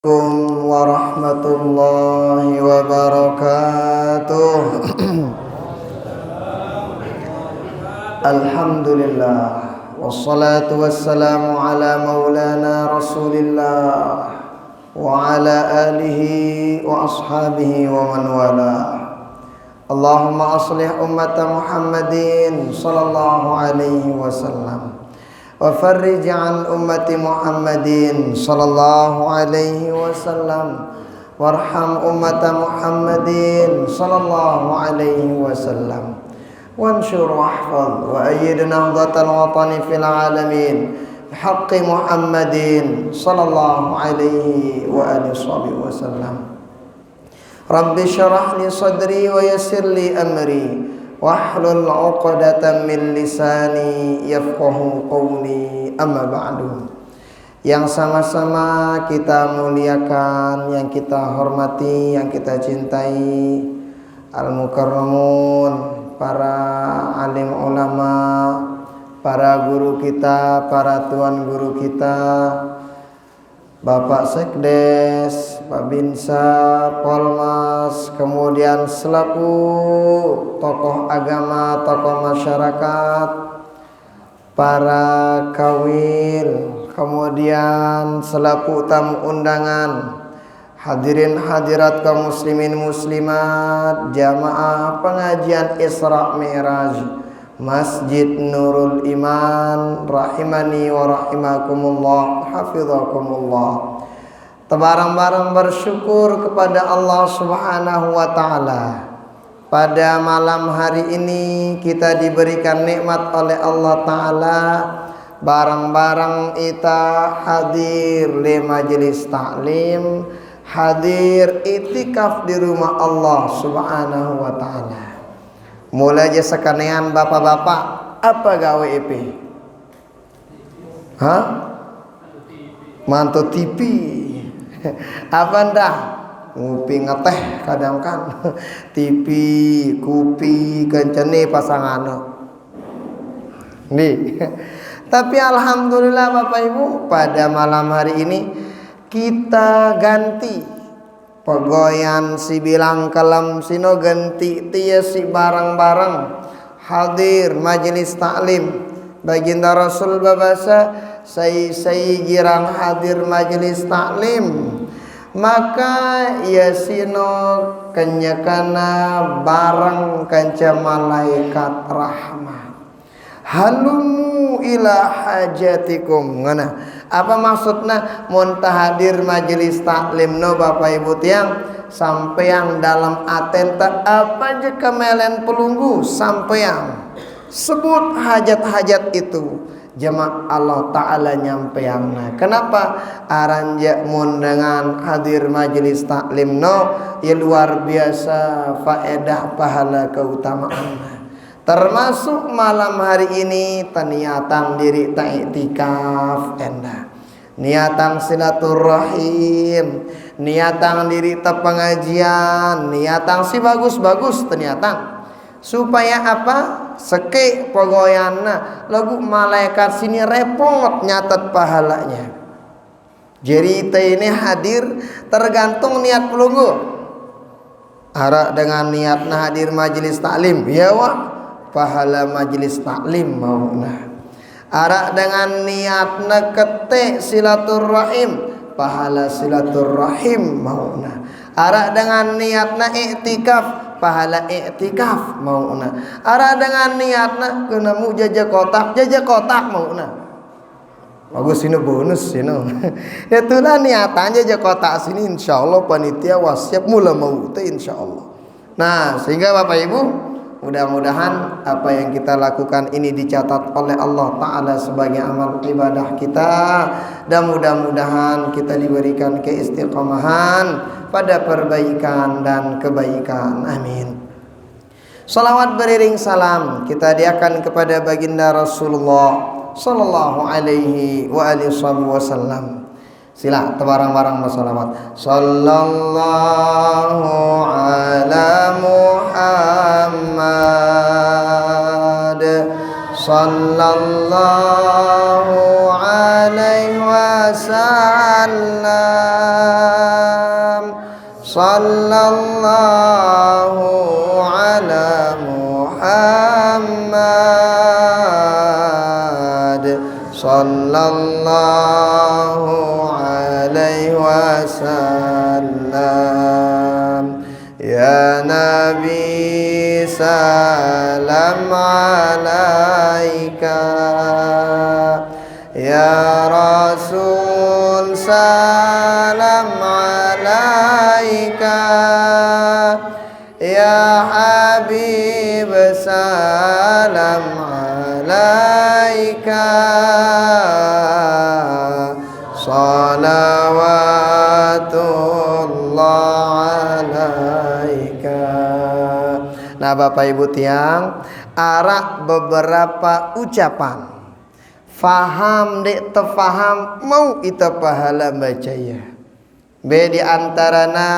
Assalamualaikum warahmatullahi wabarakatuh. Alhamdulillah wassalatu wassalamu ala maulana rasulillah wa ala alihi wa ashabihi wa man wala. Allahumma aslih ummata Muhammadin sallallahu alaihi wasallam wa farrij an ummati Muhammadin sallallahu alaihi wasallam warham ummata Muhammadin sallallahu alaihi wasallam wanshur wahfaz wa ayyid nahdatal watani fil alamin bihaqqi Muhammadin sallallahu alaihi wa alihi wasallam. Rabbi syrah li sadri wa yassir li amri wahlul 'uqdatam min lisani yafqahu qawli, amma ba'du. Yang sama-sama kita muliakan, yang kita hormati, yang kita cintai, al-mukarramun, para alim ulama, para guru kita, para tuan guru kita, Bapak Sekdes, Pak Binsa, Polmas, kemudian selaku tokoh agama, tokoh masyarakat, para kawin, kemudian selaku tamu undangan, hadirin hadirat kaum muslimin muslimat, jamaah pengajian Isra Mi'raj Masjid Nurul Iman rahimani wa rahimakumullah, hafizakumullah. Barang-barang bersyukur kepada Allah Subhanahu wa taala. Pada malam hari ini kita diberikan nikmat oleh Allah taala, barang-barang kita hadir di majelis taklim, hadir itikaf di rumah Allah Subhanahu wa taala. Mulai aja sekanean bapak-bapak, apa gawe EP? Hah? Mantu TV. Apa ndah? Ngopi ngeteh kadang kan. TV, kopi, kencene pasangan. Nih. Tapi alhamdulillah Bapak Ibu, pada malam hari ini kita ganti pegoyan si bilang kalam sino ganti tia si barang-barang hadir majelis taklim. Baginda Rasul babasa say girang hadir majelis taklim, maka ya sino kenyakana barang kanca malaikat rahmat halumu ila hajatikum. Ngana apa maksudnya muntah hadir majelis taklim no Bapak Ibu tiang sampeang dalam atenta apa aja kemelen pelunggu sampeang sebut hajat-hajat itu jemaah Allah taala nyampeangna. Kenapa aranja mundangan hadir majelis taklim no ya luar biasa faedah pahala keutamaan. Termasuk malam hari ini taniatan diri ta'iktikaf enda, niatan silaturahim, niatan diri ta pengajian, niatan si bagus-bagus taniatan supaya apa? Seke pogoyanna lagu malaikat sini repot nyatet pahalanya. Jadi ini hadir tergantung niat pelunggu. Ara dengan niatna hadir majelis taklim, ya wah pahala majelis taklim mauna. Ara dengan niatna kete silaturahim, pahala silaturahim mauna. Ara dengan niatna iktikaf, pahala iktikaf mauna. Ara dengan niatna kena mu jaja kotak mauna. Bagus ini bonus you know. Itulah niatan jaja kotak sini insyaallah panitia wasiap mula mau teh insyaallah. Nah, sehingga Bapak Ibu mudah-mudahan apa yang kita lakukan ini dicatat oleh Allah Ta'ala sebagai amal ibadah kita. Dan mudah-mudahan kita diberikan keistiqomahan pada perbaikan dan kebaikan. Amin. Salawat beriring salam kita hadiahkan kepada baginda Rasulullah sallallahu alaihi wa alihi wasallam. Sila barang-barang bersalawat. Sallallahu ala Muhammad sallallahu alaihi wasallam. sallallahu ala Muhammad sallallahu alaihi wasallam. Ya Nabi salam alaika, ya Rasul salam alaika, ya Habib salam alaika, salawatullah alaika. Nah Bapak Ibu tiang, arak beberapa ucapan faham dek tefaham mau ita pahala baca ya. Be di antarana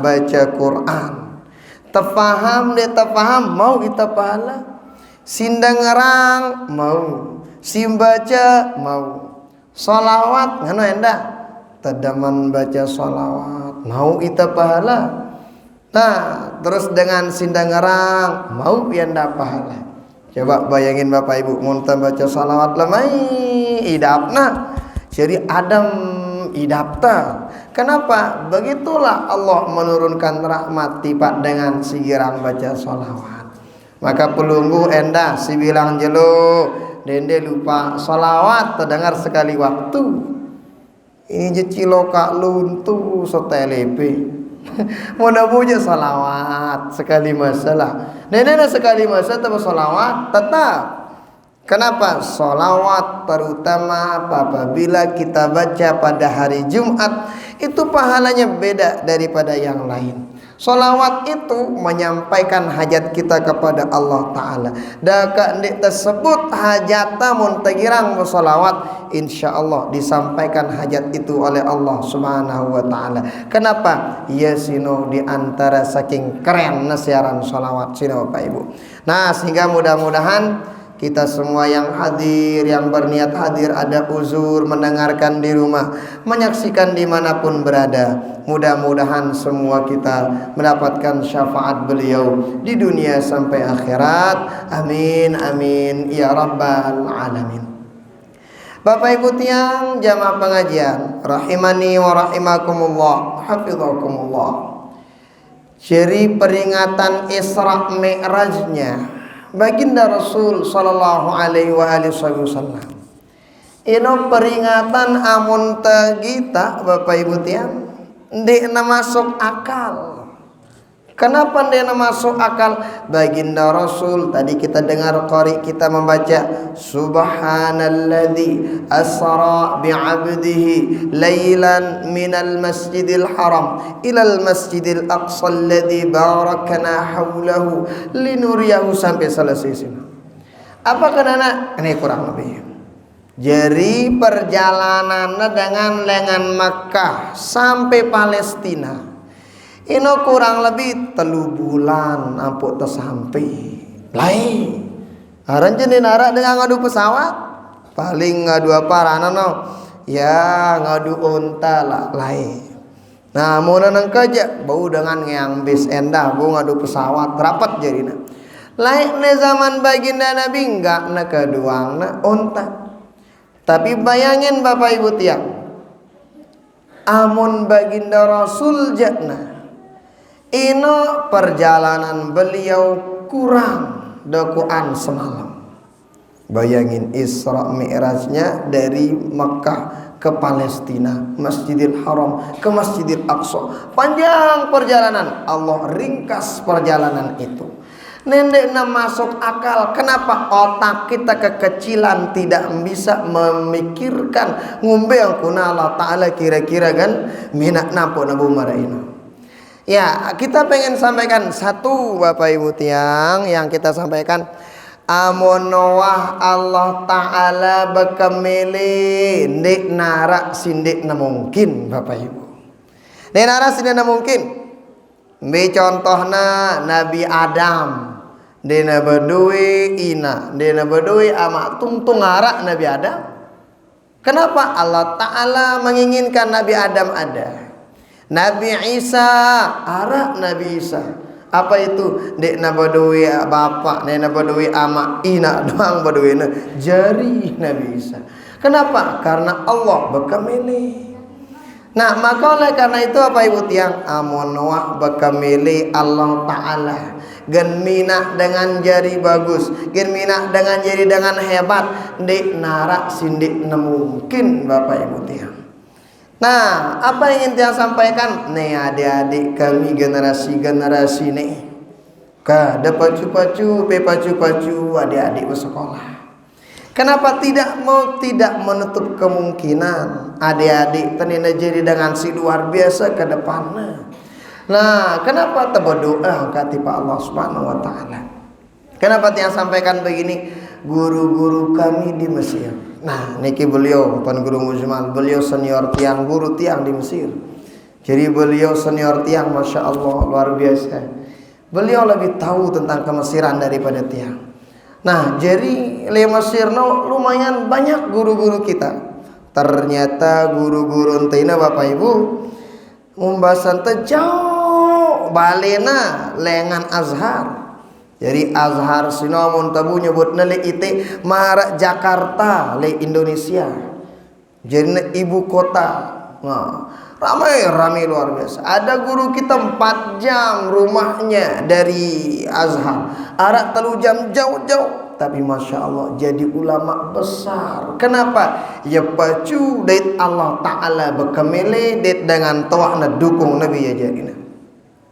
baca Quran. Tefaham dek tefaham mau ita pahala. Sindang ngerang mau, simbaca mau. Salawat ngano endah. Tadaman baca salawat mau ita pahala. Nah, terus dengan sindang ngerang mau pianda pahala. Coba bayangin Bapak Ibu muntah baca salawat lemai idapna jadi Adam idapta. Kenapa? Begitulah Allah menurunkan rahmat tiba dengan sigirang baca salawat. Maka pelunggu endah si bilang jelo dende lupa salawat terdengar sekali waktu. Ini je ciloka luntu setelepe. Mudah punya salawat sekali masalah. Nenek sekali masa tapi salawat tetap. Kenapa? Salawat terutama apabila kita baca pada hari Jumat itu pahalanya beda daripada yang lain. Salawat itu menyampaikan hajat kita kepada Allah Ta'ala. Daka ndik tersebut hajata muntagirang salawat, insyaallah disampaikan hajat itu oleh Allah Subhanahu wa Ta'ala. Kenapa? Ya sino di antara saking keren siaran salawat sino Bapak Ibu. Nah sehingga mudah-mudahan kita semua yang hadir, yang berniat hadir, ada uzur mendengarkan di rumah, menyaksikan dimanapun berada. Mudah-mudahan semua kita mendapatkan syafaat beliau di dunia sampai akhirat. Amin, amin, ya rabbal alamin. Bapak Ibu tiang jamaah pengajian, rahimani wa rahimakumullah, hafizakumullah. Ciri peringatan Isra Mi'rajnya Baginda Rasul sallallahu alaihi wasallam. Ino peringatan amun tagita Bapak Ibu tiang ndekna masuk akal. Kenapa ndekna masuk akal? Baginda Rasul tadi kita dengar qari kita membaca subhanalladzi asra bi'abdihi lailan minal masjidil haram ilal masjidil aqsa alladzi barakna haulahu linuriyahu sampai selesai sini. Apa kenana? Ini kurang lebih. Jadi perjalanannya dengan lengan Makkah sampai Palestina. Ino kurang lebih 3 bulan ampuk tersampai. Lain. Aran jenis narak dengan ngadu pesawat. Paling ngadu apa rana no? Ya ngadu unta lah lain. Nah mau nanang kerja bau dengan yang bis endah bau ngadu pesawat rapat jadi na. Lain ne zaman baginda Nabi enggak na keduang na unta. Tapi bayangin Bapak Ibu tiang. Amun baginda Rasul jatna. Ino perjalanan beliau kurang dokuan semalam. Bayangin Isra Mi'rajnya dari Mekah ke Palestina, Masjidil Haram ke Masjidil Aqsa. Panjang perjalanan, Allah ringkas perjalanan itu. Nendekna masuk akal. Kenapa otak kita kekecilan tidak bisa memikirkan ngumbe yang kuna Allah Ta'ala kira-kira kan minak nampu nabu maraino. Ya, kita pengen sampaikan satu Bapak Ibu tiang yang kita sampaikan. Amun Noah Allah Ta'ala bekemili ndik narak sindik na mungkin Bapak Ibu. Ndik narak sindik na mungkin. Be contohna Nabi Adam. Dena berdua ina, dena berdua amak tungtung ngarak Nabi Adam. Kenapa Allah Ta'ala menginginkan Nabi Adam ada? Nabi Isa, arak Nabi Isa. Apa itu? Dek na badui bapak, nek na badui ama, ina doang badui na jari Nabi Isa. Kenapa? Karena Allah bekamili. Nah, maka oleh karena itu apa ibu tiang amun wah bekamili Allah Ta'ala gen minah dengan jari bagus, gen minah dengan jari dengan hebat, dek narak sindik mungkin bapak ibu tiang. Nah, apa yang ingin tiang sampaikan? Nih adik-adik kami generasi-generasi nih, kada pacu-pacu, pacu-pacu adik-adik bersekolah. Kenapa tidak menutup kemungkinan adik-adik tenina jadi dengan si luar biasa ke depannya. Nah, kenapa berdoa kata Allah Subhanahu wa taala? Kenapa tiang sampaikan begini? Guru-guru kami di Mesir. Nah, niki beliau Tuan Guru Mujmal, beliau senior tiang guru tiang di Mesir. Jadi beliau senior tiang, masya Allah luar biasa. Beliau lebih tahu tentang kemesiran daripada tiang. Nah, jadi le Mesir no lumayan banyak guru-guru kita. Ternyata guru-guru entina Bapak Ibu membahasan jauh balena lengan Azhar. Jadi Azhar sinamun tabu nyebutna le ite marak Jakarta le Indonesia. Jadi ibu kota. Nah, ramai luar biasa. Ada guru kita 4 jam rumahnya dari Azhar, arak 3 jam jauh-jauh, tapi masya Allah jadi ulama besar. Kenapa? Ya pacu dari Allah Ta'ala berkemele dengan to'ana dukung Nabi ya jadinya.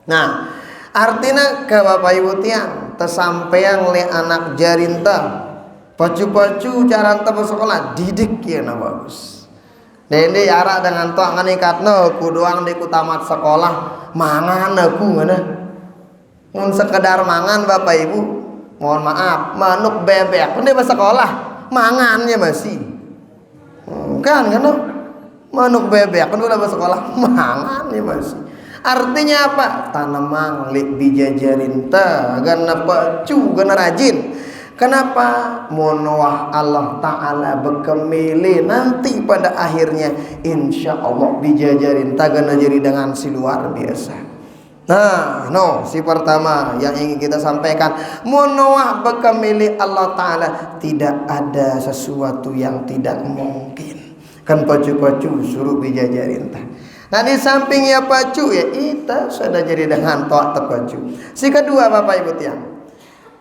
Nah, artinya ke Bapak Ibu tiang tersampaian le anak jarinta pacu-pacu cara anta bersekolah didik ya na bagus. Dende arak dengan tok nganikatna ku doang di ku tamat sekolah mangan aku ngana. Mun sekedar mangan Bapak Ibu, mohon maaf, manuk bebek pun dia sekolah mangannya masih. Kan manuk bebek pun udah sekolah mangannya masih. Artinya apa? Tanaman lek bijajarin ta ganna pacu ganna rajin. Kenapa? Monowah Allah Ta'ala berkemili nanti pada akhirnya insya Allah bijajarin tagana jadi dengan si luar biasa. Nah, si pertama yang ingin kita sampaikan, monowah berkemili Allah Ta'ala, tidak ada sesuatu yang tidak mungkin. Kan pacu-pacu suruh bijajarin ta. Nah, di sampingnya pacu ya kita sudah jadi dengan to'at terpacu. Si kedua Bapak Ibu tiang,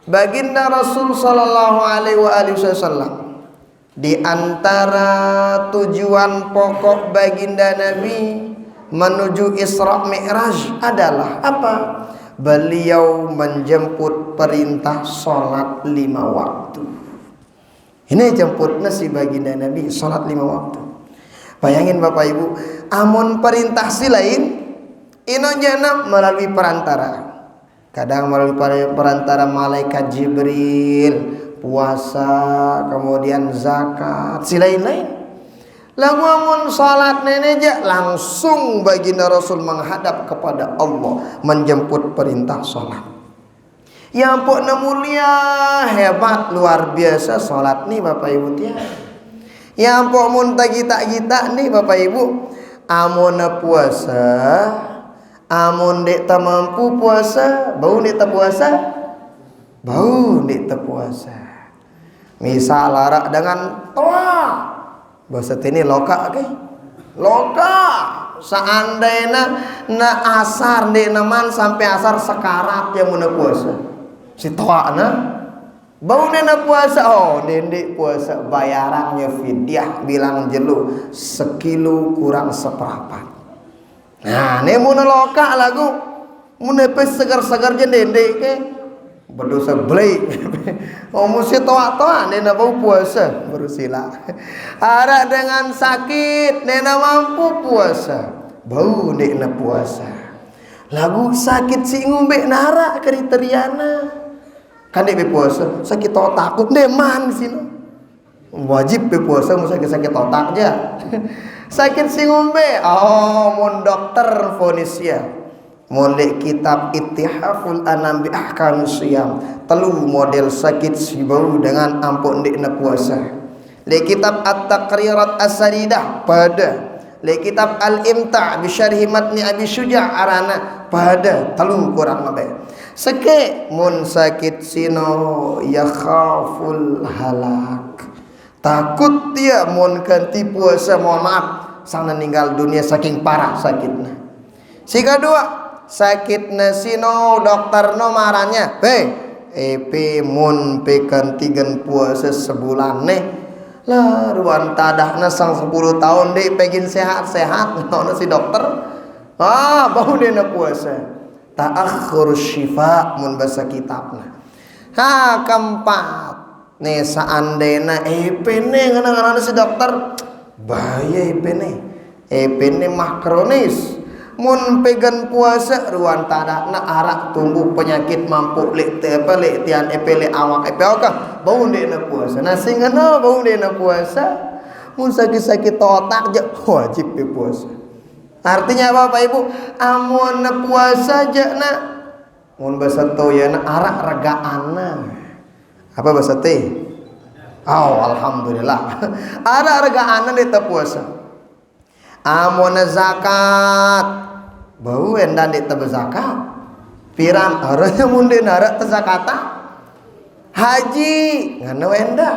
baginda Rasul sallallahu alaihi wasallam di antara tujuan pokok baginda Nabi menuju Isra Mi'raj adalah apa? Beliau menjemput perintah salat 5 waktu. Ini jemputnya si baginda Nabi salat 5 waktu. Bayangin Bapak Ibu, amun perintah si lain ino jana melalui perantara. Kadang melalui perantara malaikat Jibril, puasa, kemudian zakat, si lain-lain. Lagu amun salat neneja langsung baginda Rasul menghadap kepada Allah menjemput perintah salat. Ya ampun mulia, hebat, luar biasa salat nih Bapak Ibu tiang. Ya ampun mun tagita-gita nih Bapak Ibu, amun puasa, amun dek tak mampu puasa, bau dek tak puasa, bau dek tak puasa. Misal larak dengan toa, bahasa ini loka ke, loka. Seandainya na asar dek naman sampai asar sekarat yang muna puasa, si toa na, bau na puasa, oh dendek puasa bayarannya fidyah bilang jelu 1 kilo kurang 1/4. Nah, ini muna loka lagu muna pes segar-segar jendende ke berdosa beli. Oh mesti toa-toa nena bau puasa bersila. Ada dengan sakit nena mampu puasa. Bau nena puasa. Lagu sakit si ngumbe nara kriteriana. Kan dia puasa sakit toa takut deman sini. Wajib puasa musa sakit otak aja. Sakit si ngombe, oh mun dokter fonisnya mulai kitab Ittihaful Anam bi Ahkamis Shiyam telu model sakit si bau dengan ampun dikna puasa. Di kitab At-Taqrirat As-Sadidah pada le kitab Al-Imta' bi syarhi matni Abi Syuja' arana pada telu kurang lebih seke mun sakit sino yakhaful halak takut dia mun kanti puasa mohon maaf sang meninggal dunia saking parah sakitna. Si kedua sakitna sino dokter no marahnya EP mun pekan tigan puasa sebulan nih lah ruan tadahna sang 10 tahun deh pengen sehat-sehat ngono si dokter bau dena puasa ta'akhur syifa mun bahasa kitabna. Keempat nih seandainya EP nih ngana-ngana si dokter bahaya EP nih mah kronis mun pegan puasa ruan tadahna arak tumbuh penyakit mampu lek tian EP le awak EP oka bau dena puasa nasi ngana bau dena puasa mun sakit-sakit otak je wajib puasa. Artinya apa Bapak Ibu? Amun puasa je na mun bahasa toyana arak regaana apa bahasa teh alhamdulillah arak regaana di puasa. Amun zakat bau endan di zakat piran harusnya mun di narak zakata haji ngana endah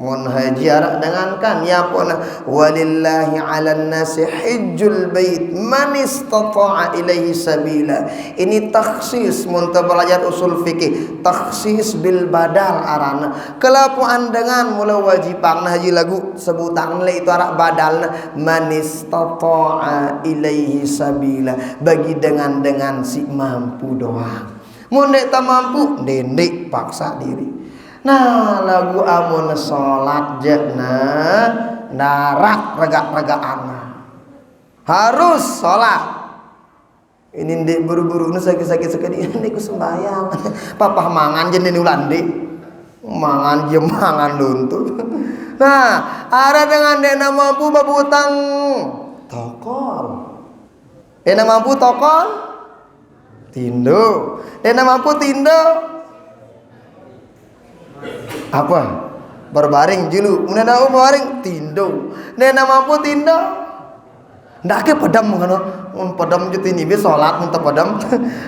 mun haji arak dengankan ya puna walillahi 'alan nasi hajjul bait man istata'a ilaihi sabila. Ini takhsis mun belajar usul fikih takhsis bil badal arana kelapuan dengan mula wajibang haji lagu sebutan le itu arak badalna man istata'a ilaihi sabila bagi dengan si mampu doang mun nek tak mampu dendek paksa diri. Nah lagu amun sholat jena narak regak-regaana harus sholat ini ndek buru-buru nu sakit-sakit sekali ini ku sembayang papa mangan jen ulan dek mangan jem mangan luntut. Nah ada dengan dena mampu babutang tokol dena mampu tokol tindo dena mampu tindo apa berbaring julu mun ada berbaring tindo nena mampu tindo ndak ke padam ngono mun padam juti ni be salat mun teu padam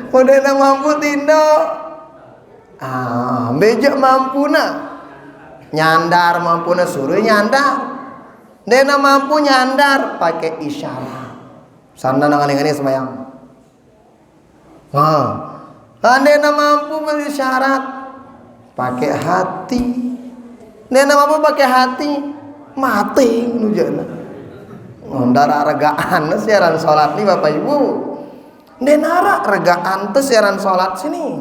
mun nena mampu tindo beja mampuna nyandar mampuna suruh nyandar nena mampu nyandar pakai isyarat sanda nangan-ngani sembayang nena mampu berisyarat pakai hati nena mampu pakai hati mati nujana ndara regaan siaran salat nih Bapak Ibu nena regaan teh siaran salat sini.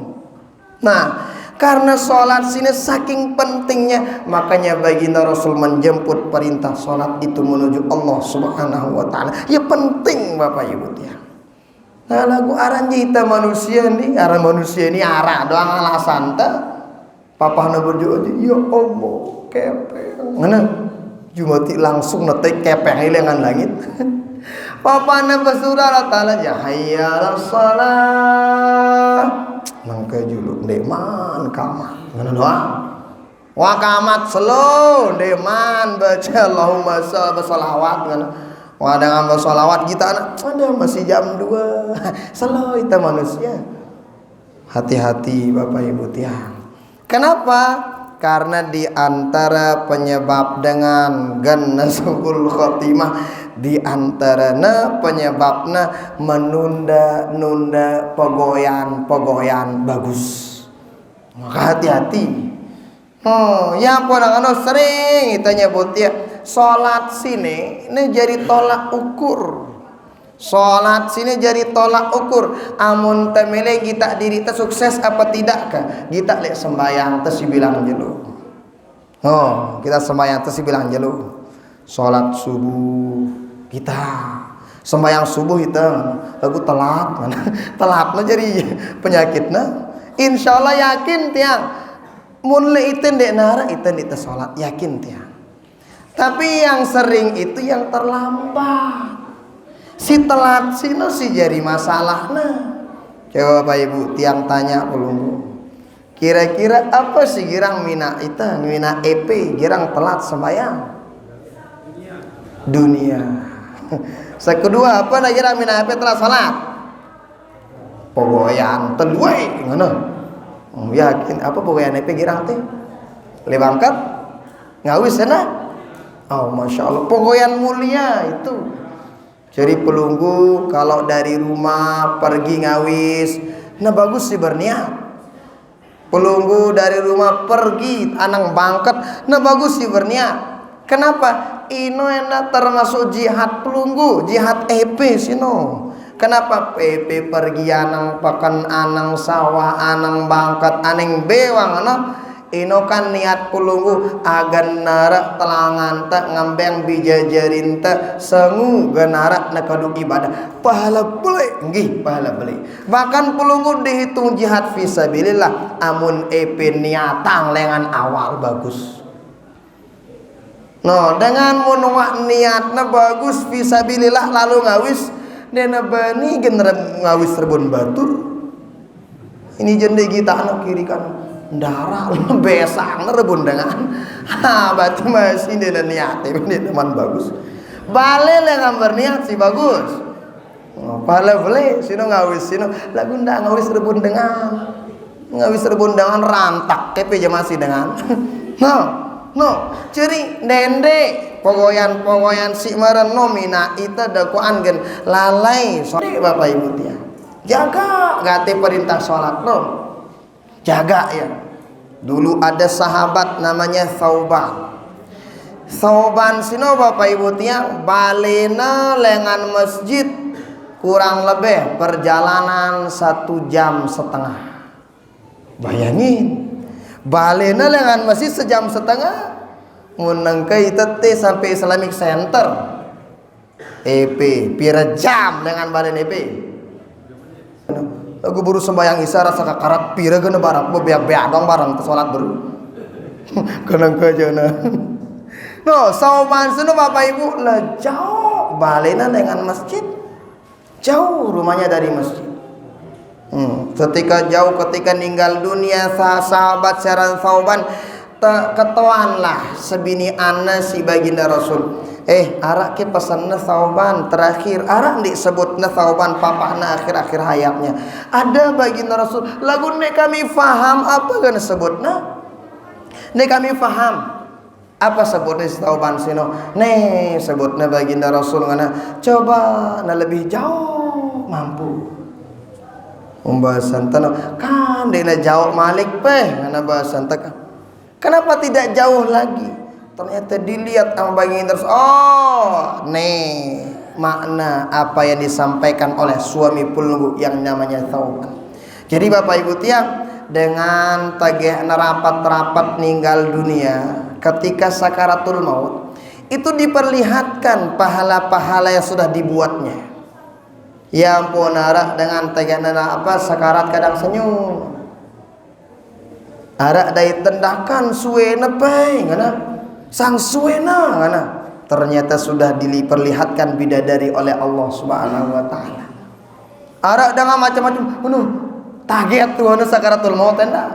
Nah karena salat sini saking pentingnya makanya baginda Rasul menjemput perintah salat itu menuju Allah Subhanahu wa taala ya penting Bapak Ibu ya. Nah lagu aran kita manusia nih aran manusia ini arah doang alasan teh papa na berdoa ya Allah kepeng ngana jumati langsung netek kepeng ilangan langit papa na bersurah Allah taala ya hayyal salat mangke julu deman kamat ngana doa wa kamat slow deman baca Allahumma sholawat ngana wa dengan bersolawat kita ada masih jam 2 slow itu manusia. Hati-hati Bapak Ibu tiang. Kenapa? Karena di antara penyebab dengan gannasul khotimah di antarana penyebabna menunda-nunda pegoyan bagus. Maka hati-hati. Ya ponakan sering kita nyebut ya salat sini ini jadi tolak ukur. Salat sini jadi tolak ukur amun temele kita diri teh sukses apa tidak kah kita lek sembayang teh bilang jelu kita sembayang teh bilang jelu salat subuh kita sembayang subuh itu lagu telat telatna jadi penyakitna insyaallah yakin tiang mun le iten dek nara iten di salat yakin tiang tapi yang sering itu yang terlambat. Si telat sino si jadi masalah coba Bapak Ibu tiang tanya ulunggu kira-kira apa sih girang mina itu mina EP girang telat sembayang dunia Sekedua apa nak kira mina apa telah salat? Pogoyan teluai ngono. Yakin apa pogoyan apa girang teh? Lebangkat ngawis sana. Oh masya Allah pogoyan mulia itu. Jadi pelunggu kalau dari rumah pergi ngawis, nah bagus sih berniat. Pelunggu dari rumah pergi anang bangkat, nah bagus sih berniat. Kenapa? Ino enak termasuk jihad pelunggu, jihad EP sino. Kenapa PP pergi anang pakan anang sawah anang bangkat aneng bewang no? Ino kan niat pelunggu agar narak telangan tak ngambeng bijajarin tak sengu genarak nakaduk ibadah pahala beli nggih pahala beli. Bahkan pelunggu dihitung jihad fisabilillah amun EP niatang lengan awal bagus. No dengan menuak niatna bagus fisabilillah lalu ngawis dena bani generam ngawis rebon batu ini jende kita anak kiri kan darah besang rebon dengan batu masih dena niatnya ini teman bagus balik lengan berniat sih bagus pala beli sino ngawis sino lagu ndak ngawis rebon dengan rantak kepe aja masih dengan no ceri dende pogoyan si meren nomina ita dakwaan gen lalai sore bapak ibu dia jaga gate perintah sholat no jaga ya. Dulu ada sahabat namanya Thauban sino bapak ibu tiang balena lengan masjid kurang lebih perjalanan 1,5 jam. Bayangin balena lengan masjid 1,5 jam ngunengkai tete sampai Islamic Center EP pira jam dengan balen EP aku baru sembayang isya rasa kakarat pira gana barang bebeak-beak dong barang ke sholat baru kenang kejana no sauban seno bapak ibu lah jauh balena dengan masjid jauh rumahnya dari masjid ketika jauh ketika ninggal dunia sahabat saran sauban ketuanlah sebini ana si baginda Rasul arak ke pesanna Thauban terakhir arak disebutna Thauban papahna akhir-akhir hayatnya ada baginda Rasul lagu nek kami faham apa kan sebutna nek kami faham apa sebutnya Thauban sino nek sebutna baginda Rasul ngana coba na lebih jauh mampu pembahasan tanah kan dina jauh malik ngana bahasan tak. Kenapa tidak jauh lagi? Ternyata dilihat sama baginda terus. Oh, nih makna apa yang disampaikan oleh suami pelunggu yang namanya Thauban. Jadi bapak ibu tiang dengan tagih rapat-rapat ninggal dunia ketika sakaratul maut itu diperlihatkan pahala-pahala yang sudah dibuatnya. Ya ampun arak dengan tagih sakarat kadang senyum. Arak dai tendakan suwena pai ngana sang suwena ngana ternyata sudah diperlihatkan bidadari oleh Allah Subhanahu wa taala. Arak dengan macam-macam target tuh sakaratul maut enda.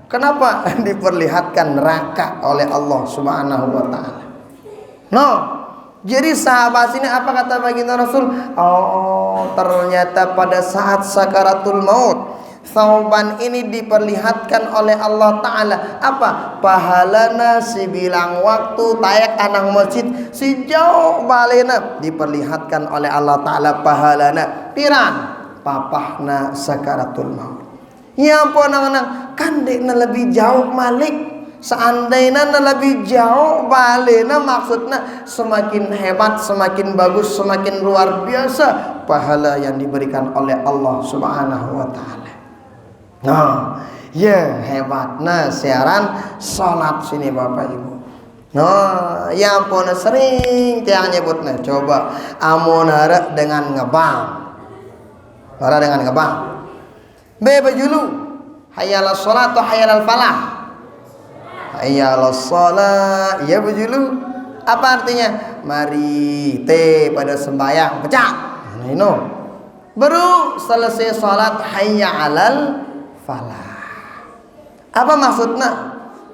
Kenapa diperlihatkan neraka oleh Allah Subhanahu wa taala? No. Jadi sahabat sini apa kata baginda Rasul? Oh, ternyata pada saat sakaratul maut Thauban ini diperlihatkan oleh Allah Ta'ala apa? Pahalana si bilang waktu tayak anang masjid si jauh balena diperlihatkan oleh Allah Ta'ala pahalana piran papahna sakaratul maut ya ampun anang kan dekna lebih jauh malik seandainya lebih jauh balena maksudnya semakin hebat semakin bagus semakin luar biasa pahala yang diberikan oleh Allah Subhanahu wa Ta'ala. Nah, ya hebatnya siaran sholat sini bapak ibu. Nah, ya ampun sering tiang nyebutnya. Coba amunara dengan ngebang. Para dengan ngebang. Bebajulu. Hayalah sholat atau hayalah falah. Hayalah sholat. Ya bajulu. Apa artinya? Mari te pada sembahyang pecah. Nah, ini. Baru selesai sholat hayya alal falah. Apa maksudnya?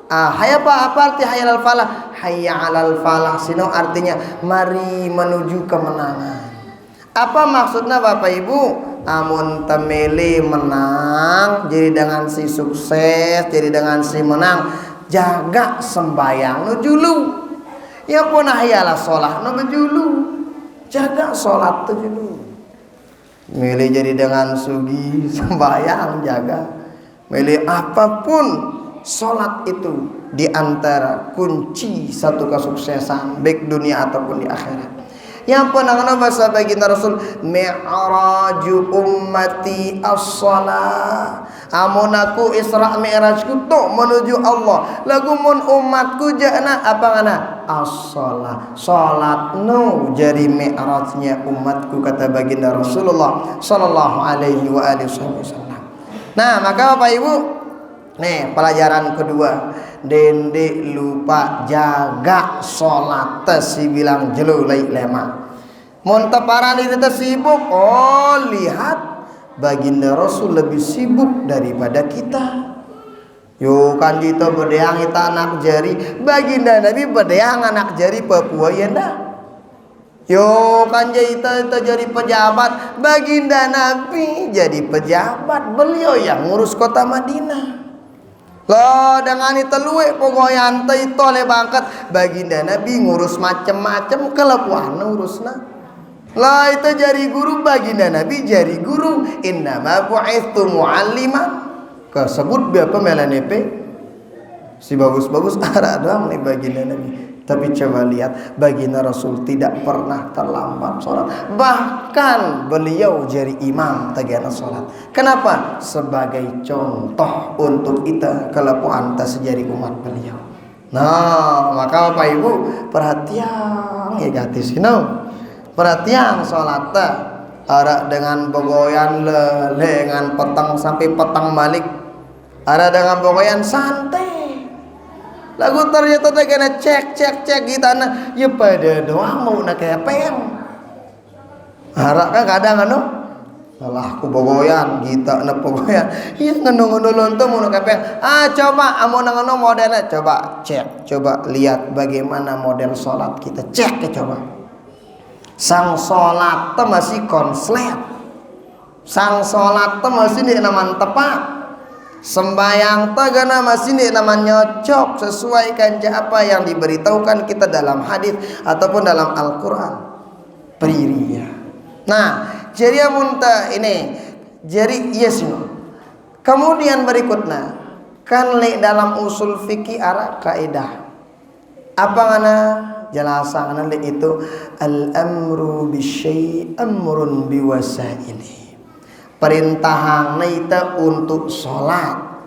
Hayya apa arti hayya alal falah? Hayya alal falah sino artinya mari menuju kemenangan. Apa maksudnya Bapak Ibu? Amun temeli menang, jadi dengan si sukses, jadi dengan si menang, jaga sembayang nu julu. Ya pun hayya alal sholah nu bejulu. Jaga sholat tu julu. Milih jadi dengan sugi sembayang jaga. Milih apapun sholat itu di antara kunci satu kesuksesan baik dunia ataupun di akhirat. Yang pernah bahasa baginda Rasul, mi'raju ummati as-shalah. Amun aku Isra Mi'rajku tu menuju Allah. Lagu mun umatku jana apa ngana? As-shalah. Salat nu jadi mi'rajnya umatku kata baginda Rasulullah sallallahu alaihi wa alihi wasallam. Nah, maka Bapak Ibu, nih pelajaran kedua, dende lupa jaga sholat si bilang jelu laik lema. Monteparan itu sibuk. Oh lihat, baginda Rasul lebih sibuk daripada kita. Yo kan kita bedeang kita anak jari, baginda Nabi bedeang anak jari Papua ya dah. Yo kan kita jadi pejabat, baginda Nabi jadi pejabat, beliau yang ngurus kota Madinah. Lah dengan itu luwe pokoyan teh itu oleh bangkat baginda Nabi ngurus macem-macem kelepuan urusna. Lah itu jadi guru baginda Nabi jadi guru. Innama bu'itsu mu'alliman. Kesebut berapa melanepe si bagus-bagus arah doang nih baginda Nabi. Tapi coba lihat baginda Rasul tidak pernah terlambat sholat. Bahkan beliau jadi imam tagiana sholat. Kenapa? Sebagai contoh untuk kita kelepuan sejari umat beliau. Nah maka Bapak Ibu perhatian ya gatis perhatian sholat ada dengan bogoyan dengan petang sampai petang balik. Ada dengan bogoyan santai. Lagu ternyata teh kena cek kita na ya pada doang mau nak kayak peng. Harap kan kadang anu salah ku bogoyan kita na bogoyan. Iya ngono lontong mau nak kayak peng. Coba amun ngono modelnya coba cek, coba lihat bagaimana model sholat kita. Cek ya coba. Sang sholat teh masih konslet. Sang sholat teh masih di naman tepat. Sembayang tagana masih ini namanya nyocok sesuaikan apa yang diberitahukan kita dalam hadis ataupun dalam Al-Quran. Pririya. Nah, jadi amunta ini jadi yes no. Kemudian berikutnya kan le dalam usul fikih arah kaidah. Apa ngana jelasan le itu al-amru bisyai' amrun biwasaili. Perintahan naita untuk sholat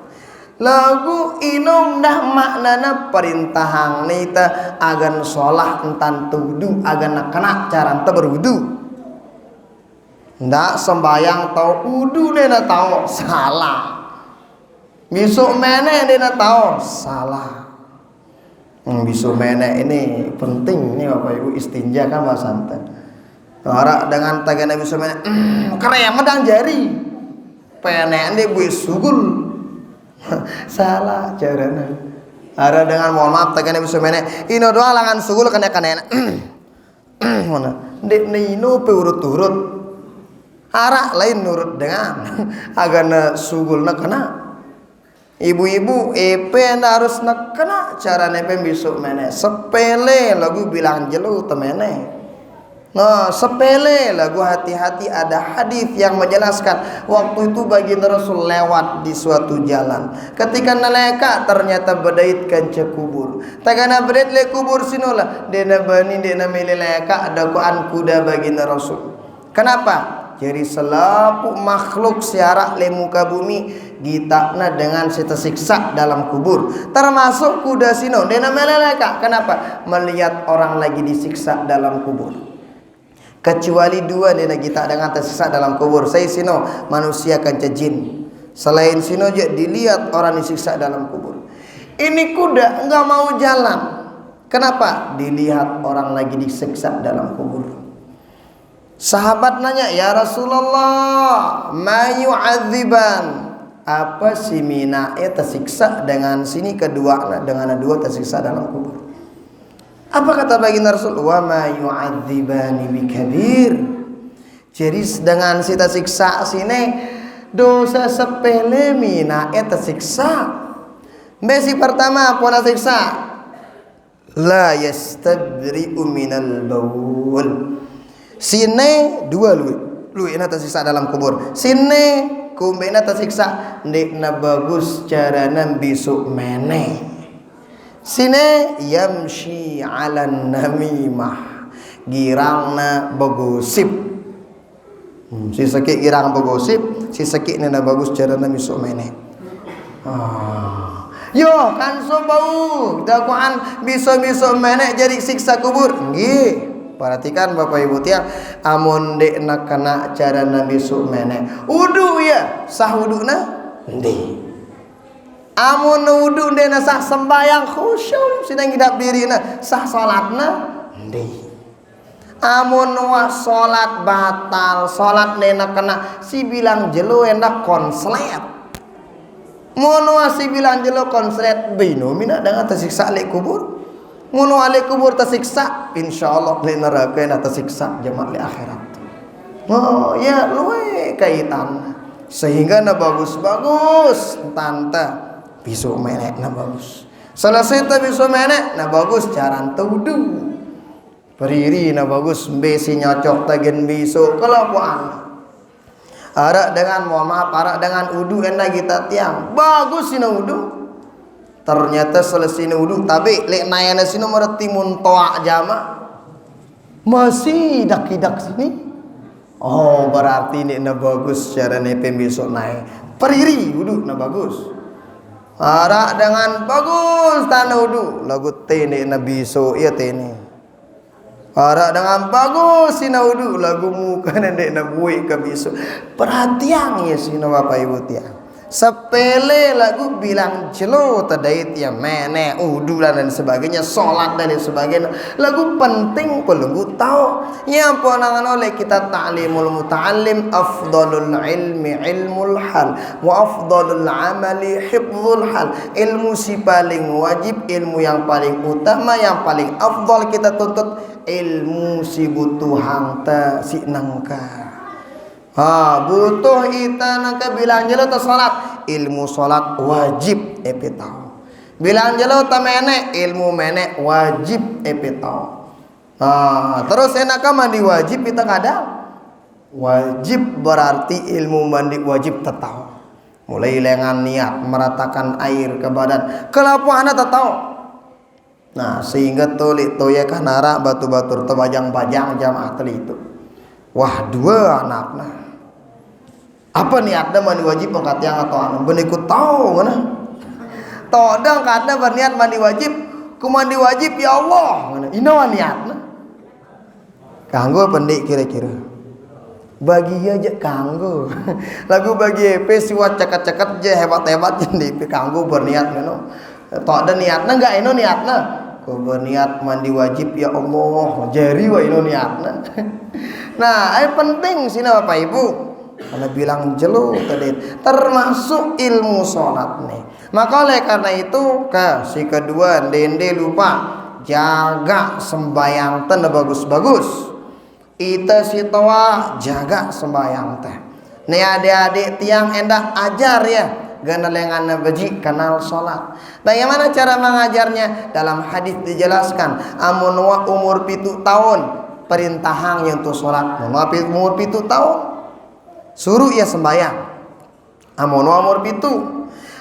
lagu inum dah maknana perintahan naita agan sholat entan tudu agan kena cara ente berwudu ndak sembayang tau wudu dena tau salah besok mene dena tau salah besok mene ini penting nih Bapak Ibu istinja kan bahasa ente. Orang dengan tagan Nabi Muhammad keren medang jari penek dia buat sugul salah caranya. Ada dengan mohon maaf tagan Nabi Muhammad ino doa langan sugul kena mana dek nino peurut-urut arah lain nurut dengan agana sugul nak kena ibu-ibu harus nak kena cara nepe besok mene sepele lagu bilang jelu temene. Nah sepele lagu hati-hati ada hadis yang menjelaskan waktu itu baginda Rasul lewat di suatu jalan ketika naleka ternyata bedaitkan ke kubur tagana bedait le kubur sinola dena bani dena meleleka ada kuan kuda baginda Rasul. Kenapa? Jadi selapu makhluk siarak le muka bumi gitakna dengan tersiksa dalam kubur termasuk kuda sino dena meleleka. Kenapa? Melihat orang lagi disiksa dalam kubur. Kecuali dua dia kita dengan tersisa dalam kubur. Saya sino manusia kan jin. Selain sino je dilihat orang disiksa dalam kubur. Ini kuda enggak mau jalan. Kenapa? Dilihat orang lagi disiksa dalam kubur. Sahabat nanya, "Ya Rasulullah, ma yu'adziban?" apa si Mina tersiksa dengan sini kedua dengan dua tersiksa dalam kubur. Apa kata baginda Rasul? Wa ma yu'adzibani bikabir. Jadi dengan si tersiksa sini dosa sepele Mina tersiksa. Besi pertama apa tersiksa? La yastabri'u minal baul. Sini dua lu ina tersiksa dalam kubur. Sini kumbena tersiksa ndekna bagus carana besok meneh. Sine yamshi 'alan namimah, girangna begosip. Si sakit girang begosip, si sakit na bagus carana besok meneh. Yo kan so bau dakwaan besok meneh jadi siksa kubur. Nggih. Perhatikan Bapak Ibu tiang, amun dekna kena cara nabi sumene wudu ya sah wuduna ndi amun wudu dena sah sembayang khusyuk sidang hidap dirina sah salatna ndi amun wa salat batal salat dena kena si bilang jelo endak konslet mun wa si bilang jelo konslet bino mina dengan tersiksa lek kubur. Munu alik kubur tersiksa, insyaallah di neraka na tersiksa jamaah di akhirat. Oh ya luwe kaitan. Sehingga na bagus-bagus tante besok menek na bagus. Selesai ta besok menek na bagus caran tudu. Periri na bagus besi nyocok tagen besok kelapuan. Arak dengan mohon maaf arak dengan udu enda kita tiang. Bagus sina udu. Ternyata selesai wudu tapi lek nayana sini meretimun toa jama masih dak-dak sini. Oh berarti ini na bagus cara nepe besok naik periri wudu na bagus. Arak dengan bagus tanah wudu lagu tene na besok ya tene. Arak dengan bagus sina wudu lagu muka nendek na buik ke besok. Perhatian ya sini Bapak Ibu tiang. Sepele lagu bilang jelo tadait ya mene udu dan sebagainya salat dan sebagainya lagu penting perlu tahu ya panangan oleh kita ta'limul muta'allim afdalul ilmi ilmul hal wa afdalul amali hifdzul hal ilmu si paling wajib ilmu yang paling utama yang paling afdal kita tuntut ilmu si butuhan ta si nangka. Butuh ita nangka bilang jelo ta salat ilmu salat wajib epe tahu bilang jelo ta menek ilmu menek wajib epe tahu. Terus enaka mandi wajib kita kadang wajib berarti ilmu mandi wajib tahu mulai lengan niat meratakan air ke badan kelapuan tahu. Nah sehingga tolik toya kanara batu-batu terbajang-bajang jamaah teli itu wah dua anaknya apa niatnya mandi wajib angkat yang atau anu benikut tahu mana todang karena berniat mandi wajib ku mandi wajib ya Allah mana inawa niatnya kanggo pendik kira-kira bagi aja kanggo lagu bagi EP siwat cekat-cekat je hebat-hebat jadi kanggo berniat ngono tok ada niatnya enggak ino niatnya ku berniat mandi wajib ya Allah jari wa ino niatnya. Nah penting sini Bapak Ibu karena bilang jelo tadi termasuk ilmu sholat nih. Maka oleh karena itu si kedua dende lupa jaga sembayang teh bagus-bagus. Ita si toa jaga sembayang teh. Nih adik-adik tiang endak ajar ya ganalengan beji kenal sholat. Bagaimana cara mengajarnya? Dalam hadis dijelaskan amun wa umur 7 tahun perintahang yang tu sholat. Umur 7 tahun suruh ya sembahyang. Amun umur 7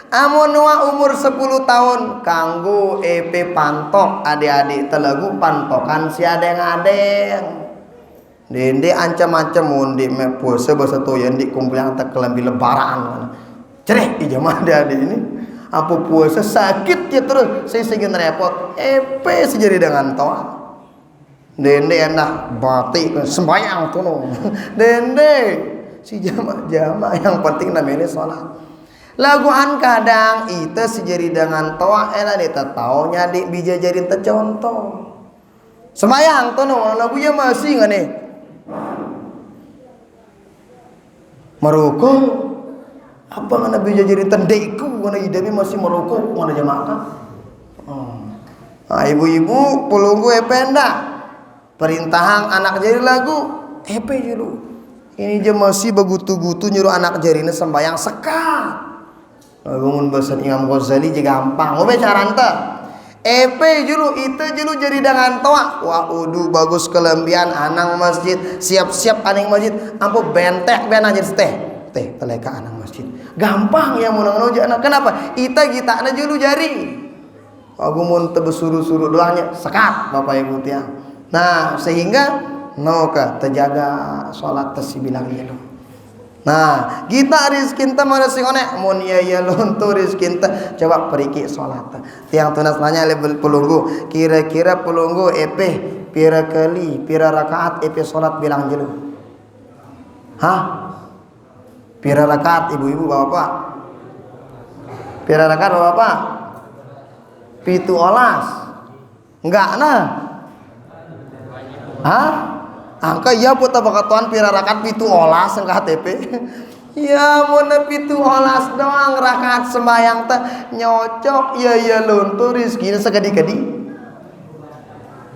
amun umur 10 tahun kanggo EP pantok adik-adik telagu pantokan si adeng-adeng dende ancam-ancam mundi me puasa bahasa toyan di kumpulan tak kelambi lebaran cerek di jamaah adik-adik ini apa puasa sakit ya terus saya segini repot EP sejadi dengan toa dende enak batik sembahyang tuh dende si jamaah yang penting namanya sholat. Laguan kadang itu sejari dengan toa enak kita tahu nyadik bija jadi tercontoh. Sembayang tuh no lagunya masih nggak nih? Merukuk Apa ngana bija jadi tendekku ngana idami masih merokok ngana jamaah. Nah, ibu-ibu pulunggu ependa perintahang anak jari lagu epe julu ini je masih begutu-gutu nyuruh anak jarina sembayang sekat bangun bahasan Imam Ghazali je gampang mau bicara ente epe julu itu julu jadi dengan toa wah udu bagus kelembian anang masjid siap-siap aning masjid ampu bentek ben aja teh teleka anang masjid gampang ya munang noja anak kenapa ita kita na julu jari aku mun teu suruh-suruh doangnya sekat Bapak Ibu tiang. Nah, sehingga noka terjaga salat teh bilang ieu. Nah, kita rizkin teh mana sing one mun ieu luntur rizkin teh coba periki salat teh. Tiang tunas nanya le pelunggu, kira-kira pelunggu epeh pira kali, pira rakaat epeh salat bilang jelu. Hah? Pira rakaat ibu-ibu bapak? Pira rakaat bapak? Pitu olas enggak nah hah angka ya putar bakatuan pira rakaat pitu olas engka HTP ya mun pitu olas doang rakaat sembayang teh nyocok ya luntur rezeki sagedi-gedi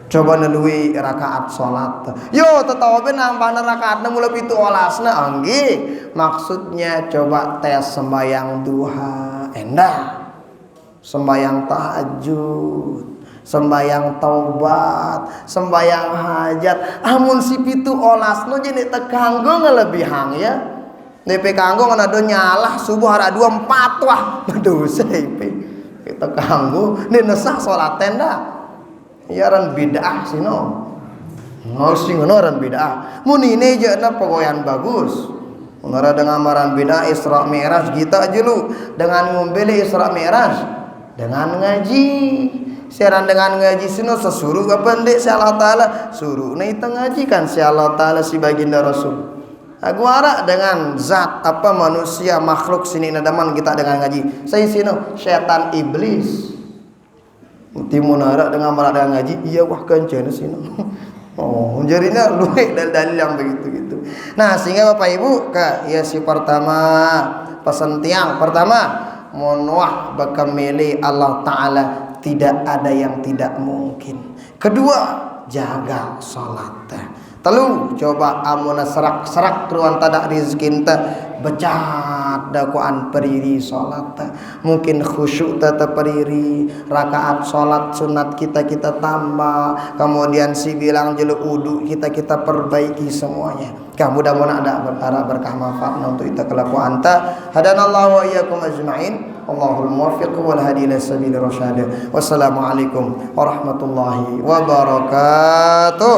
coba neluwi rakaat salat yo tetawa be nambahna rakaatna mula pitu olasna angge maksudnya coba tes sembayang duha endah sembayang tahajud, sembayang taubat, sembayang hajat. Amun si pitu olasno jadi tekanggo ngelebihang ya. Nepe kanggo ngana do nyalah subuh hara 24 wah dosa ipe. Kita kanggo ni nesah salat tenda. Ya ran bid'ah sino. Ngosi ngono ran bid'ah. Mun ini je na pegoyan bagus. Menara dengan amaran bid'ah Isra Mi'raj kita aja lu dengan ngombeli Isra Mi'raj dengan ngaji siaran dengan ngaji sino sesuruh apa ndek si Allah Ta'ala suruh na itu ngaji kan si Allah Ta'ala si baginda Rasul aku harap dengan zat apa manusia makhluk sini nadaman kita dengan ngaji saya sino setan iblis timun harap dengan marah dengan ngaji iya wah kencana sino oh jadinya luwe dalil yang begitu-gitu nah sehingga Bapak Ibu ya si pertama pesan tiang pertama monwah bakal milih Allah Ta'ala tidak ada yang tidak mungkin kedua jaga salat telu coba amuna serak-serak ruan tadak rizkin teh becat dakwaan periri salat mungkin khusyuk tetap periri rakaat salat sunat kita tambah kemudian si bilang jeluk wudu kita perbaiki semuanya mudah-mudahan ada berkah manfaat untuk kita kelakuan hadanallahu wa iyyakum ajma'in Allahul muwaffiq wal hadi ila sabili rasyad wassalamualaikum warahmatullahi wabarakatuh.